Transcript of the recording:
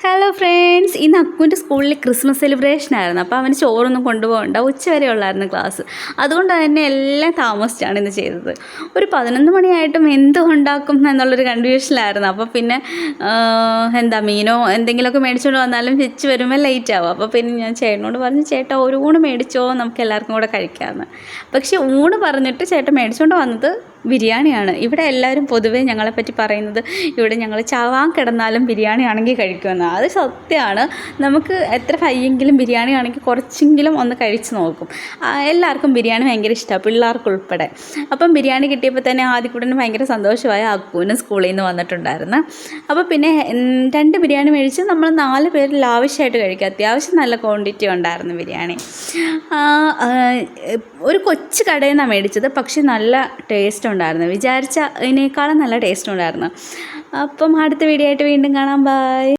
Hello friends, ഇന്ന് അക്കുവിൻ്റെ സ്കൂളിൽ Christmas celebration ആയിരുന്നു. അപ്പോൾ അവന് ചോറൊന്നും കൊണ്ടുപോകണ്ട, ഉച്ചവരെ ഉള്ളായിരുന്നു ക്ലാസ്. അതുകൊണ്ട് തന്നെ എല്ലാം താമസിച്ചാണ് ഇന്ന് ചെയ്തത്. ഒരു 11 മണിയായിട്ടും എന്ത് ഉണ്ടാക്കും എന്നുള്ളൊരു കൺഫ്യൂഷനിലായിരുന്നു. അപ്പോൾ പിന്നെ മീനോ എന്തെങ്കിലുമൊക്കെ മേടിച്ചുകൊണ്ട് വന്നാലും തിരിച്ച് വരുമ്പോൾ ലേറ്റ് ആവും. അപ്പോൾ പിന്നെ ഞാൻ ചേട്ടനോട് പറഞ്ഞു, ചേട്ടാ ഒരു ഊണ് മേടിച്ചോ, നമുക്ക് എല്ലാവർക്കും കൂടെ കഴിക്കാമെന്ന്. പക്ഷേ ഊണ് പറഞ്ഞിട്ട് ചേട്ടൻ മേടിച്ചുകൊണ്ട് വന്നത് ബിരിയാണിയാണ്. ഇവിടെ എല്ലാവരും പൊതുവേ ഞങ്ങളെപ്പറ്റി പറയുന്നത്, ഇവിടെ ഞങ്ങൾ ചാവാൻ കിടന്നാലും ബിരിയാണി ആണെങ്കിൽ കഴിക്കുമെന്ന്. അത് സത്യമാണ്. നമുക്ക് എത്ര കയ്യെങ്കിലും ബിരിയാണി ആണെങ്കിൽ കുറച്ചെങ്കിലും ഒന്ന് കഴിച്ച് നോക്കും. എല്ലാവർക്കും ബിരിയാണി ഭയങ്കര ഇഷ്ടമാണ്, പിള്ളേർക്കുൾപ്പെടെ. അപ്പം ബിരിയാണി കിട്ടിയപ്പോൾ തന്നെ ആദ്യക്കൂടന് ഭയങ്കര സന്തോഷമായ. അക്കുവിന് സ്കൂളിൽ നിന്ന് വന്നിട്ടുണ്ടായിരുന്നു. അപ്പോൾ പിന്നെ 2 ബിരിയാണി മേടിച്ച് നമ്മൾ 4 പേര് ലാവിഷായിട്ട് കഴിക്കുക. അത്യാവശ്യം നല്ല ക്വാണ്ടിറ്റി ഉണ്ടായിരുന്നു ബിരിയാണി. ഒരു കൊച്ചു കടയിൽ നിന്നാണ് മേടിച്ചത്, പക്ഷേ നല്ല ടേസ്റ്റ് ഉണ്ടായിരുന്നു. വിചാരിച്ച ഇതിനേക്കാളും നല്ല ടേസ്റ്റ് ഉണ്ടായിരുന്നു. അപ്പം അടുത്ത വീഡിയോ ആയിട്ട് വീണ്ടും കാണാം. ബൈ.